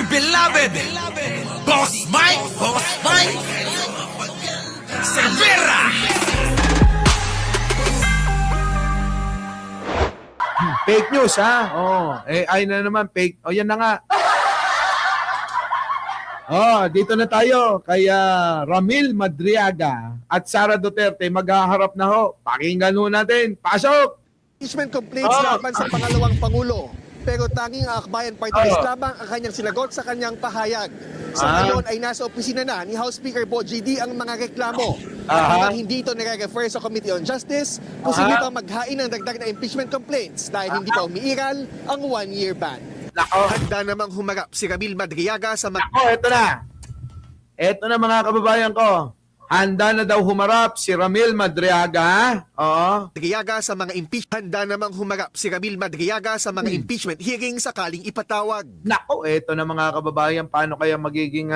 dear beloved, Boss Mike, Cervera. Fake news, ha? Oh, ay na naman, fake. O, yan na nga. Oh, dito na tayo kay Ramil Madriaga at Sara Duterte maghaharap na ho. Pakinggan ho natin. Pasok! Impeachment complaints laban sa pangalawang Pangulo. Pero tanging ang Akbayan Party List lamang ang kanyang sinagot sa kanyang pahayag. Sa ngayon ay nasa opisina na ni House Speaker Bo GD ang mga reklamo. At hindi ito nire-refer sa Committee on Justice, posible pang maghain ng dagdag na impeachment complaints dahil hindi pa umiiral ang one-year ban. Handa namang humarap si Ramil Madriaga sa Eto na. Eto na mga kababayan ko. Handa na daw humarap si Ramil Madriaga. Oo. Madriaga sa mga impeachment. Handa namang humarap si Ramil Madriaga sa mga impeachment hearing sakaling ipatawag. Nako, eto na mga kababayan. Paano kaya magiging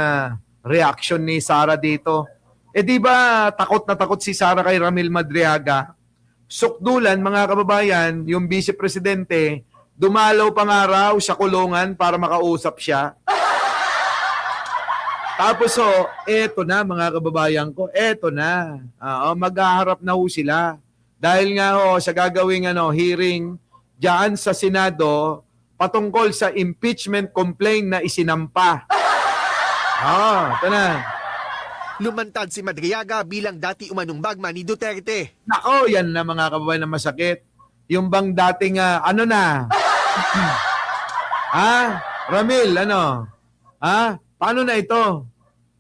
reaction ni Sara dito? Di ba takot na takot si Sara kay Ramil Madriaga? Sukdulan mga kababayan, yung Vice Presidente, dumalaw pa nga raw sa kulungan para makausap siya. Tapos eto na mga kababayan ko, eto na. Maghaharap na ho sila. Dahil nga sa gagawing hearing diyan sa Senado patungkol sa impeachment complaint na isinampa. Ito na. Lumantad si Madriaga bilang dati umanong bagman ni Duterte. Nako, yan na mga kababayan na masakit. Yung bang dating Ramil, paano na ito?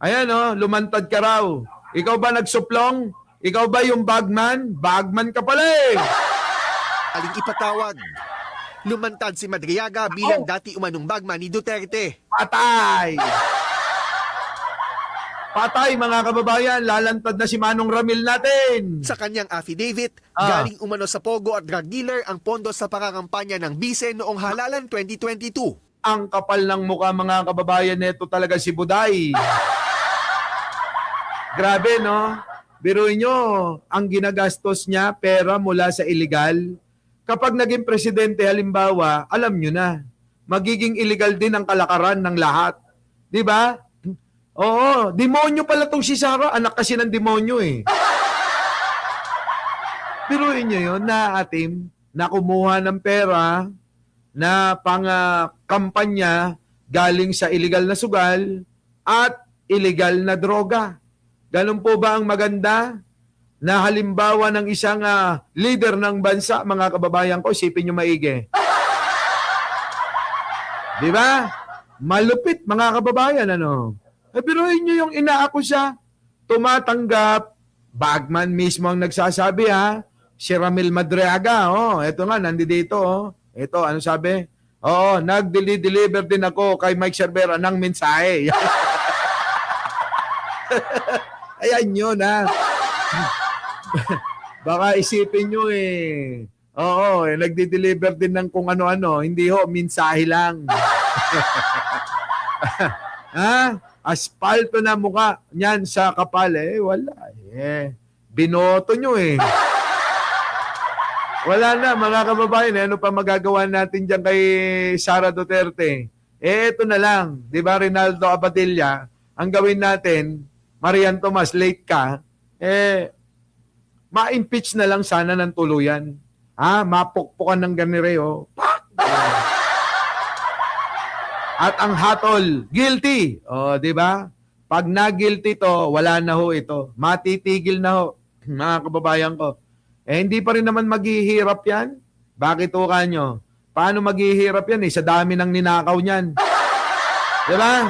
Ayan lumantad ka raw. Ikaw ba nagsuplong? Ikaw ba yung bagman? Bagman ka pala eh. Aling ipatawag. Lumantad si Madriaga bilang dati umanong bagman ni Duterte. Patay! Patay mga kababayan, lalantad na si Manong Ramil natin. Sa kanyang affidavit, galing umano sa Pogo at drug dealer ang pondo sa pangangampanya ng Bise noong halalan 2022. Ang kapal ng mukha mga kababayan, neto talaga si Buday. Grabe, no? Biruin nyo, ang ginagastos niya pera mula sa illegal. Kapag naging presidente, halimbawa, alam nyo na, magiging illegal din ang kalakaran ng lahat. Di ba? Oo, demonyo pala tong si Sara. Anak kasi ng demonyo eh. Biruin nyo yun na na kumuha ng pera na pang-kampanya galing sa illegal na sugal at illegal na droga. Ganun po ba ang maganda na halimbawa ng isang leader ng bansa, mga kababayan ko, isipin nyo maigi. Di ba? Malupit, mga kababayan, biruin nyo yung inaakusa, tumatanggap, bagman mismo ang nagsasabi si Ramil Madriaga, eto nga, nandito, eto, ano sabi? Nag-deliver din ako kay Mike Cervera ng mensahe. Ayan yun, Baka isipin nyo nagdi-deliver din ng kung ano-ano, hindi mensahe lang. Aspalto na mukha niyan sa kapal wala binoto nyo wala na mga kababayan ano pa magagawa natin diyan kay Sara Duterte ito na lang di ba Rinaldo Abadilla ang gawin natin Marian Tomas late ka ma-impeach na lang sana ng tuluyan mapukpukan ng ganireo at ang hatol, guilty. Di ba? Pag na-guilty to, wala na ho ito. Matitigil na ho, mga kababayan ko. Hindi pa rin naman maghihirap yan. Bakit ka nyo? Paano maghihirap yan sa dami ng ninakaw niyan. Di ba?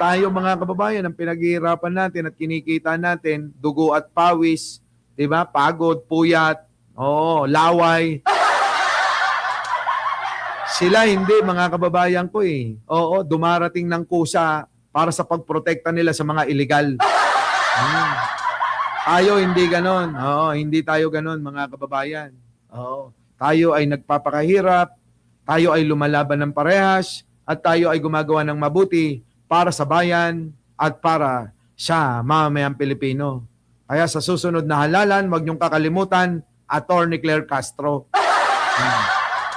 Tayo mga kababayan, ang pinaghihirapan natin at kinikita natin, dugo at pawis, di ba? Pagod, puyat, laway. Sila hindi, mga kababayan ko dumarating ng kusa para sa pagprotekta nila sa mga illegal. Tayo hindi ganon. Hindi tayo ganon, mga kababayan. Tayo ay nagpapakahirap, tayo ay lumalaban ng parehas, at tayo ay gumagawa ng mabuti para sa bayan at para sa mamamayang Pilipino. Kaya sa susunod na halalan, huwag niyong kakalimutan, Attorney Claire Castro.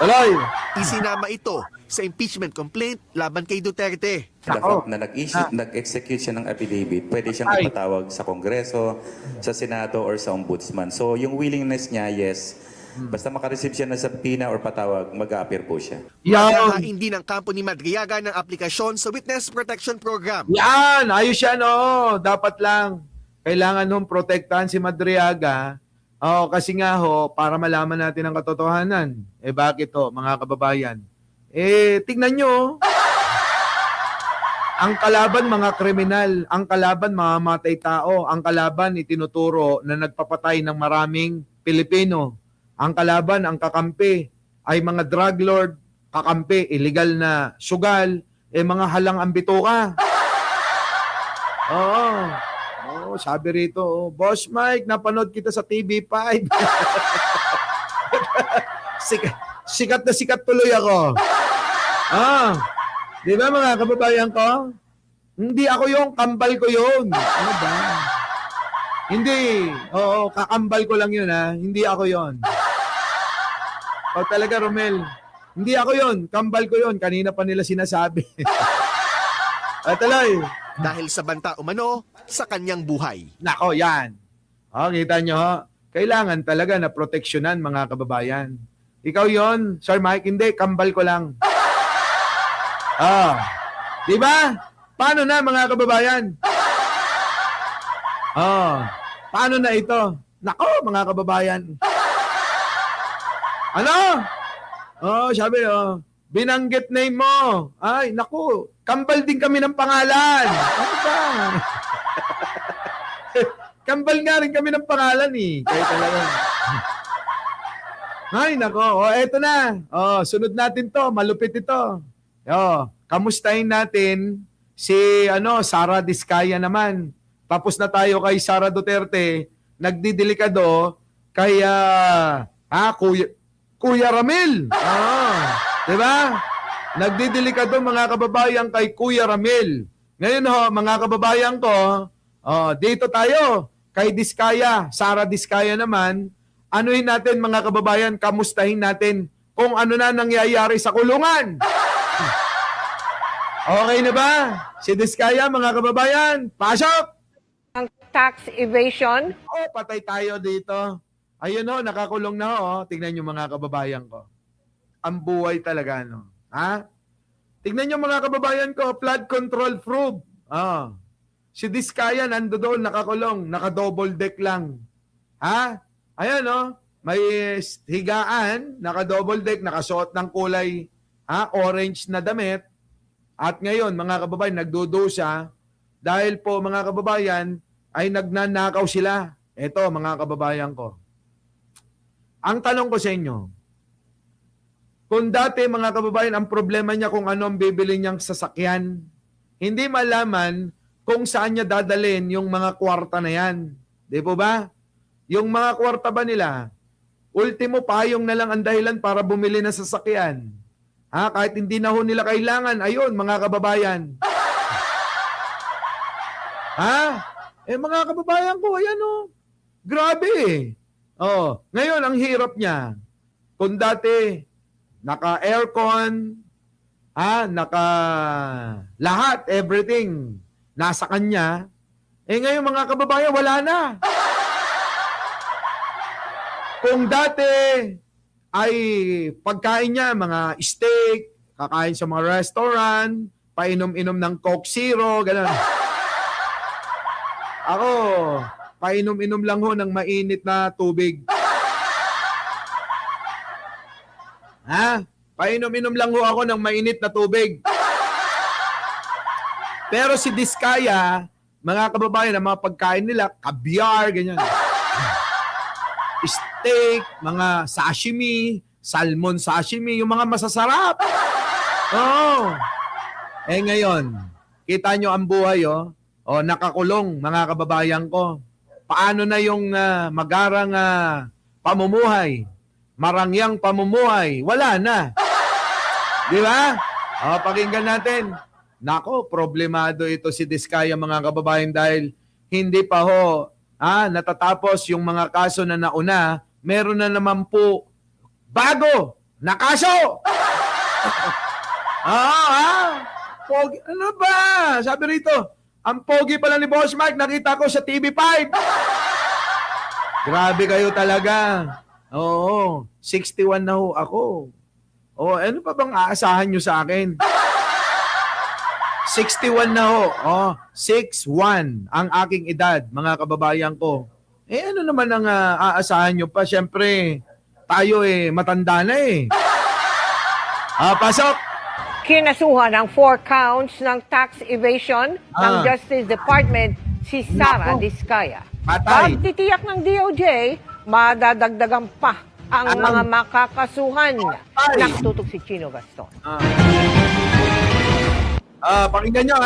Tuloy. Isinama ito sa impeachment complaint laban kay Duterte. The Nako. fact na nag-execute siya ng affidavit, pwede siyang Ay. ipatawag sa Kongreso, sa Senado, or sa Ombudsman. So yung willingness niya, yes, basta makareceive siya ng subpoena or patawag, mag-a-appear po siya. Yan. Maghahain din ng kampo ni Madriaga ng aplikasyon sa Witness Protection Program. Yan. Ayos yan, oh. Dapat lang. Kailangan hong protektahan si Madriaga. Oh, kasi nga ho, para malaman natin ang katotohanan. Eh bakit ho, mga kababayan? Eh, tignan nyo. Ang kalaban mga kriminal, ang kalaban mga matay tao, ang kalaban itinuturo na nagpapatay ng maraming Pilipino. Ang kalaban, ang kakampi ay mga drug lord, kakampi, illegal na sugal, eh mga halang ang bituka. Oo. Oh, sabi rito, oh, Boss Mike, napanood kita sa TV5. sikat tuloy ako. Ah, di ba mga kababayan ko? Hindi ako yung kambal ko yun. Ano ba? Hindi. Oo, kakambal ko lang yun ha. Hindi ako yun. O talaga, Romel. Hindi ako yun. Kambal ko yun. Kanina pa nila sinasabi. At tuloy. Dahil sa banta umano sa kanyang buhay. Nako, yan. O, kita nyo, ho? Kailangan talaga na proteksyonan, mga kababayan. Ikaw yon, Sir Mike? Hindi, kambal ko lang. Di ba? Paano na, mga kababayan? Paano na ito? Nako, mga kababayan. Ano? Sabi, binanggit name mo. Ay, naku, kambal din kami ng pangalan. Ano ba? Kambal nga rin kami ng pangalan eh. Kaya talaga. Ay, nako. Eto na. Sunod natin to. Malupit ito. Kamustahin natin si Sara Diskaya naman. Tapos na tayo kay Sara Duterte. Nagdidelikado kay Kuya Ramil. Diba? Nagdidelikado mga kababayan kay Kuya Ramil. Ngayon mga kababayan ko, dito tayo kay Diskaya, Sara Diskaya naman. Anuhin natin mga kababayan, kamustahin natin kung ano na nangyayari sa kulungan. Okay na ba? Si Diskaya mga kababayan, pasok! Ang tax evasion. Patay tayo dito. Ayun nakakulong na Tingnan nyo mga kababayan ko. Ang buhay talaga, Ha? Tignan nyo mga kababayan ko, flood control probe. Si Diskaya nando doon, nakakulong, naka-double deck lang. Ha? Ayan, may higaan, naka-double deck, nakasuot ng kulay, orange na damit. At ngayon, mga kababayan, nagdudusa dahil po, mga kababayan, ay nagnanakaw sila. Ito, mga kababayan ko. Ang tanong ko sa inyo, kung dati mga kababayan, ang problema niya kung ano ang bibili niyang sasakyan, hindi malaman kung saan niya dadalhin yung mga kwarta na yan. Di po ba? Yung mga kwarta ba nila, ultimo payong na lang ang dahilan para bumili ng sasakyan. Kahit hindi na nila kailangan, ayun mga kababayan. Mga kababayan ko, ayan grabe. Ngayon, ang hirap niya. Kung dati, naka-aircon, lahat, everything, nasa kanya. Ngayon, mga kababayan, wala na. Kung dati, ay pagkain niya, mga steak, kakain sa mga restaurant, painom-inom ng Coke Zero, gano'n. Ako, painom-inom lang ng mainit na tubig. Painom-inom lang ako ng mainit na tubig. Pero si Diskaya, mga kababayan, ang mga pagkain nila, caviar, ganyan. Steak, mga sashimi, salmon sashimi, yung mga masasarap. Ngayon, kita nyo ang buhay, nakakulong, mga kababayan ko. Paano na yung magarang pamumuhay? Marangyang pamumuhay? Wala na. Di ba? Pakinggan natin. Nako, problemado ito si Diskaya, mga kababayan, dahil hindi pa natatapos yung mga kaso na nauna, meron na naman po bago Nakaso! Pogi. Ano ba? Sabi rito, ang pogi pala ni Boss Mike, nakita ko sa TV5. Grabe kayo talaga. Oo, 61 na ho ako. O, ano pa bang aasahan nyo sa akin? 61 na ho. Oh, 6'1 ang aking edad, mga kababayan ko. Ano naman ang aasahan nyo pa? Siyempre, tayo matanda na pasok! Kinasuhan ng 4 counts ng tax evasion ng Justice Department si Sara Diskaya. Patay. Pagtitiyak ng DOJ, madadagdagan pa ang mga makakasuhan. Nakatutok si Chino Gaston. Pakinggan nyo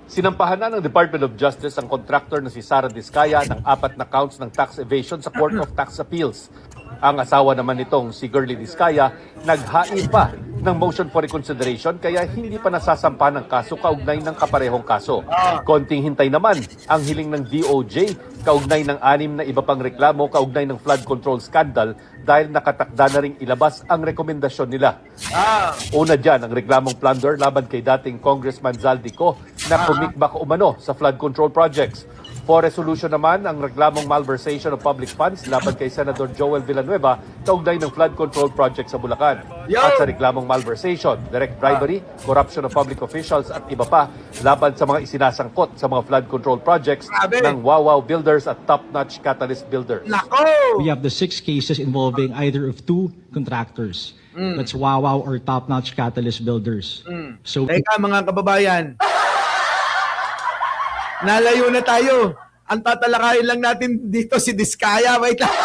Sinampahan na ng Department of Justice ang contractor na si Sara Diskaya ng 4 na counts ng tax evasion sa Court of Tax Appeals. Ang asawa naman nitong si Girlie Diskaya naghain pa ng motion for reconsideration kaya hindi pa nasasampa ng kaso kaugnay ng kaparehong kaso. Konting hintay naman ang hiling ng DOJ kaugnay ng 6 na iba pang reklamo kaugnay ng flood control scandal dahil nakatakda na ring ilabas ang rekomendasyon nila. Una dyan ang reklamong plunder laban kay dating Congressman Zaldico na kumikbak umano sa flood control projects. For resolution naman ang reklamong malversation of public funds laban kay Senador Joel Villanueva kaugnay ng flood control project sa Bulacan. At sa reklamong malversation, direct bribery, corruption of public officials at iba pa laban sa mga isinasangkot sa mga flood control projects ng Wawaw Builders at Top Notch Catalyst Builders. We have the 6 cases involving either of 2 contractors. That's Wawaw or Top Notch Catalyst Builders. So Teka mga kababayan, nalayo na tayo. Ang tatalakayin lang natin dito si Diskaya. Wait lang.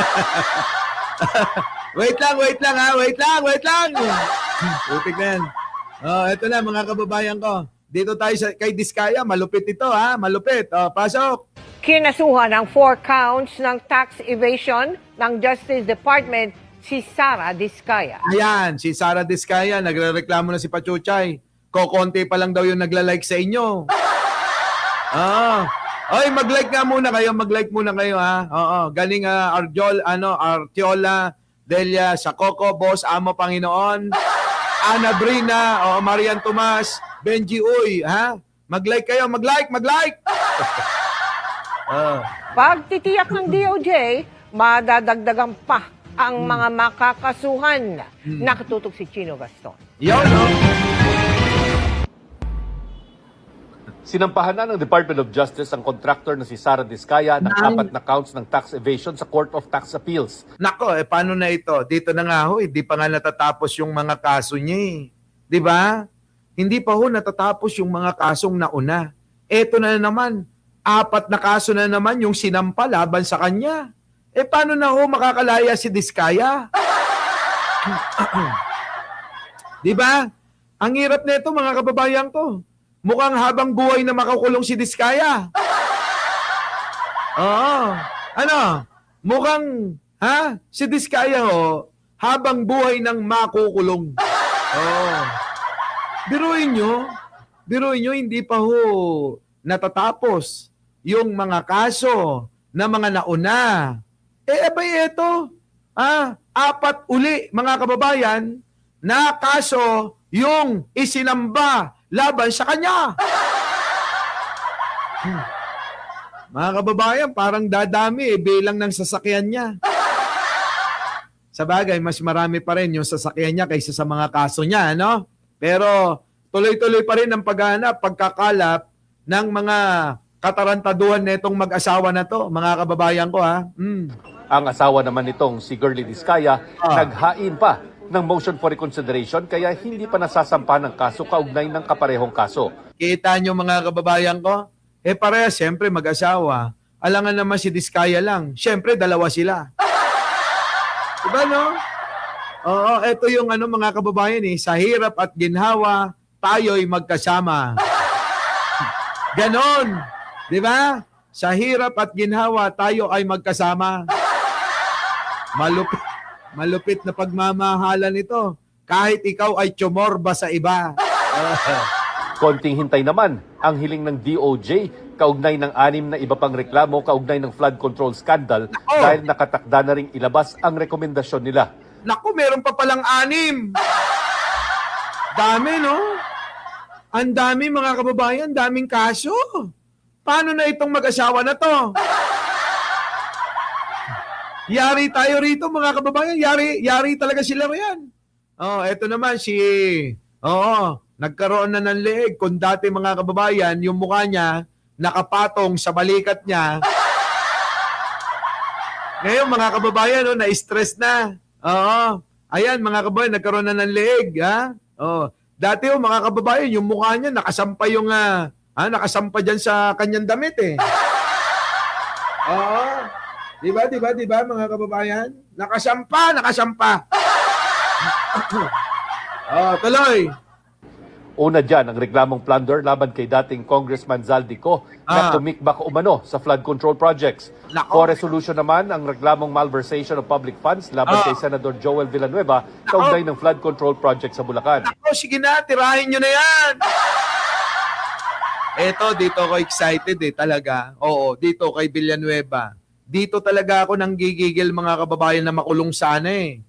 wait lang. Utik na yan. Ito na mga kababayan ko. Dito tayo kay Diskaya. Malupit ito malupit. Pasok. Kinasuhan ng 4 counts ng tax evasion ng Justice Department si Sara Diskaya. Ayan, si Sara Diskaya. Nagrereklamo na si Pachuchay. Kokonti pa lang daw yung nagla-like sa inyo. Oy, mag-like muna kayo Oo, galing Artiola Delia Sacoco, Boss Amo Panginoon, Ana Brina, Marian Tomas, Benji Uy, Mag-like kayo, mag-like. Pagtitiyak ng DOJ, madadagdagan pa ang mga makakasuhan. Nakatutok si Chino Gaston. Yun, Sinampahan na ng Department of Justice ang contractor na si Sara Diskaya ng 4 na counts ng tax evasion sa Court of Tax Appeals. Nako, paano na ito? Dito na nga di pa nga natatapos yung mga kaso niya Di ba? Hindi pa natatapos yung mga kasong nauna. Eto na naman, 4 na kaso na naman yung sinampa laban sa kanya. Paano na makakalaya si Diskaya? Di ba? Ang hirap nito mga kababayan ko. Mukhang habang buhay na makukulong si Diskaya. Mukhang, si Diskaya habang buhay nang makukulong. Biruin nyo, hindi pa natatapos yung mga kaso na mga nauna. Abay ito, 4 uli mga kababayan na kaso yung isinamba laban sa kanya. Mga kababayan, parang dadami bilang ng sasakyan niya. Sa bagay, mas marami pa rin yung sasakyan niya kaysa sa mga kaso niya, Pero tuloy-tuloy pa rin ang paghahanap, pagkakalap ng mga katarantaduhan nitong mag-asawa na to, mga kababayan ko, Ang asawa naman nitong si Girlie Diskaya naghain pa ng motion for reconsideration kaya hindi pa nasasampa ng kaso kaugnay ng kaparehong kaso. Kita nyo mga kababayan ko? Pareha, siyempre mag-asawa. Alangan naman si Diskaya lang. Siyempre, dalawa sila. Diba, Oo, ito yung mga kababayan sa hirap at ginhawa, tayo'y magkasama. Ganon. Diba? Sa hirap at ginhawa, tayo ay magkasama. Malupit na pagmamahalan ito. Kahit ikaw ay tsumorba sa iba. Konting hintay naman ang hiling ng DOJ kaugnay ng 6 na iba pang reklamo kaugnay ng flood control scandal dahil nakatakda na ring ilabas ang rekomendasyon nila. Naku, meron pa palang 6. Dami, no? Ang dami, mga kababayan, daming kaso. Paano na itong mag-asawa na to? Yari tayo rito, mga kababayan. Yari talaga sila riyan. Oh, eto naman nagkaroon na ng leeg. Kung dati, mga kababayan, yung mukha niya nakapatong sa balikat niya. Ngayon, mga kababayan, na-stress na. Oo. Ayan, mga kababayan, nagkaroon na ng leeg, ha? Oh. Dati, mga kababayan, yung mukha niya nakasampa nakasampa diyan sa kanyang damit eh. Oo. Di ba, mga kababayan? Nakasampa. Tuloy. Una dyan, ang reklamong plunder laban kay dating Congressman Zaldico na tumikbak umano sa flood control projects. Nako. For resolution naman, ang reklamong malversation of public funds laban kay Senador Joel Villanueva kaugnay ng flood control project sa Bulacan. Sige na, tirahin nyo na yan. Dito ako excited talaga. Oo, dito kay Villanueva. Dito talaga ako nang gigigil, mga kababayan, na makulong sana eh.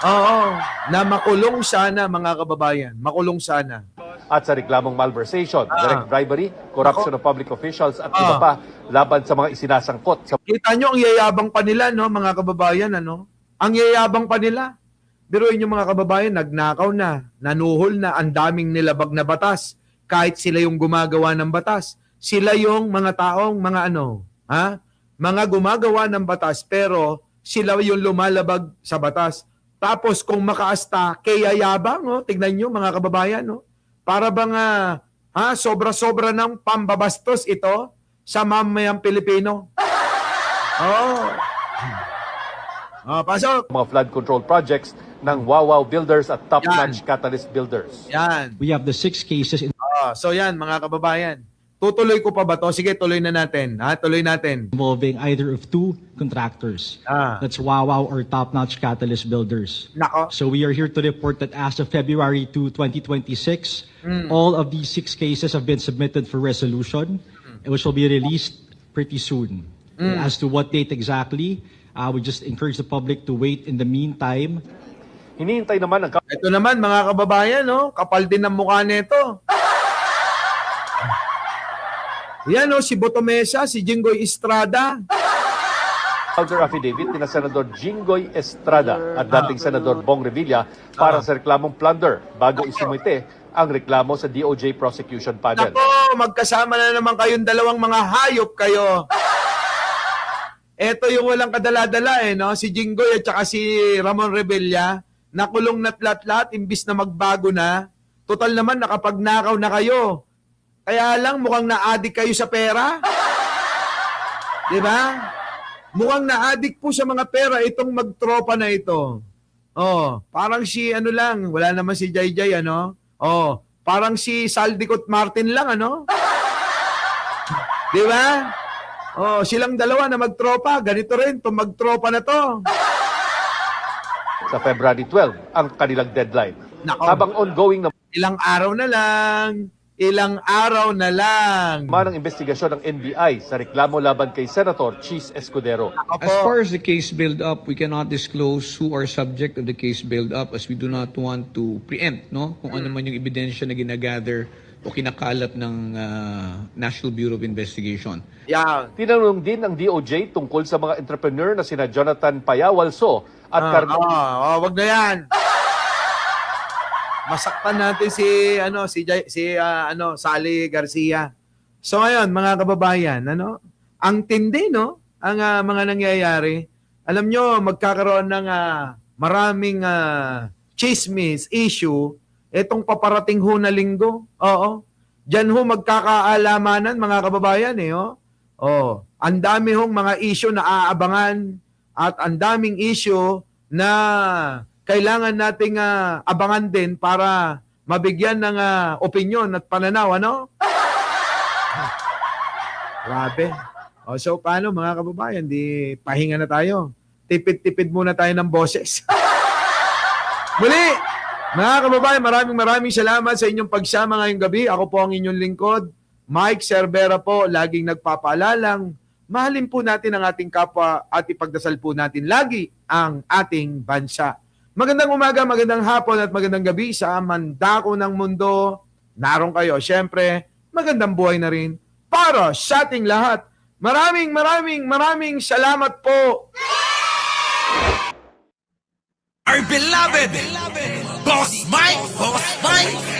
Oo, na makulong sana, mga kababayan. Makulong sana. At sa reklamong malversation, direct bribery, corruption of public officials at iba pa laban sa mga isinasangkot sa Kita nyo, ang yayabang pa nila, no, mga kababayan, ano? Ang yayabang pa nila. Biruin yung mga kababayan, nagnakaw na, nanuhol na, ang daming nilabag na batas. Kahit sila yung gumagawa ng batas. Sila yung mga taong, mga gumagawa ng batas, pero sila yung lumalabag sa batas. Tapos kung makaasta, kaya yabang, tignan nyo, mga kababayan, para bang sobra-sobra ng pambabastos ito sa mamayang Pilipino. Pasok. mga flood control projects ng Wawaw Builders at Top Notch Catalyst Builders. Yan. We have the 6 cases So yan, mga kababayan. Tutuloy ko pa ba to? Sige, tuloy na natin. Tuloy natin. involving either of 2 contractors. That's Wawaw or Top Notch Catalyst Builders. Nako. So we are here to report that as of February 2, 2026, all of these 6 cases have been submitted for resolution, which will be released pretty soon. As to what date exactly, we just encourage the public to wait. In the meantime, Hinihintay naman ang Ito naman, mga kababayan, kapal din ang mukha nito. Yan, si Boto Mesa, si Jinggoy Estrada. counter affidavit ni Senador Jinggoy Estrada at dating Senador Bong Revilla para sa reklamong plunder bago isumite ang reklamo sa DOJ Prosecution Panel. Nako, magkasama na naman kayong dalawang mga hayop kayo. Ito yung walang kadala-dala si Jinggoy at saka si Ramon Revilla, nakulong na't lahat imbis na magbago na. Total naman, nakapagnakaw na kayo. Kaya lang, mukhang na-addict kayo sa pera. Diba? Mukhang na-addict po sa mga pera itong magtropa na ito. Parang si wala naman si Jayjay, parang si Saldicot Martin lang, Diba? Silang dalawa na magtropa, ganito rin, itong magtropa na to. Sa February 12, ang kanilang deadline. Nako. Habang ongoing Ilang araw na lang. naman ang investigasyon ng NBI sa reklamo laban kay Senator Cheese Escudero. As far as the case build-up, we cannot disclose who are subject of the case build-up as we do not want to preempt kung ano man yung ebidensya na ginagather o kinakalat ng National Bureau of Investigation. Yan. Tinanong din ng DOJ tungkol sa mga entrepreneur na sina Jonathan Payawalso at Wag na yan. Masaktan natin si Sally Garcia. So ngayon, mga kababayan, ang tindi, ang mga nangyayari. Alam nyo, magkakaroon ng maraming chismis, issue, itong paparating ho na linggo. Diyan ho magkakaalamanan, mga kababayan, ang dami hong mga issue na aabangan at ang daming issue na kailangan nating abangan din para mabigyan ng opinion at pananaw, Grabe. So, paano, mga kababayan? Di pahinga na tayo. Tipid-tipid muna tayo ng boses. Muli, mga kababayan, maraming salamat sa inyong pagsama ngayong gabi. Ako po ang inyong lingkod, Mike Cervera po, laging nagpapaalalang mahalin po natin ang ating kapwa at ipagdasal po natin lagi ang ating bansa. Magandang umaga, magandang hapon at magandang gabi sa mandako ng mundo. Naroon kayo. Siyempre, magandang buhay na rin para sa ating lahat. Maraming salamat po. Our beloved Boss Mike.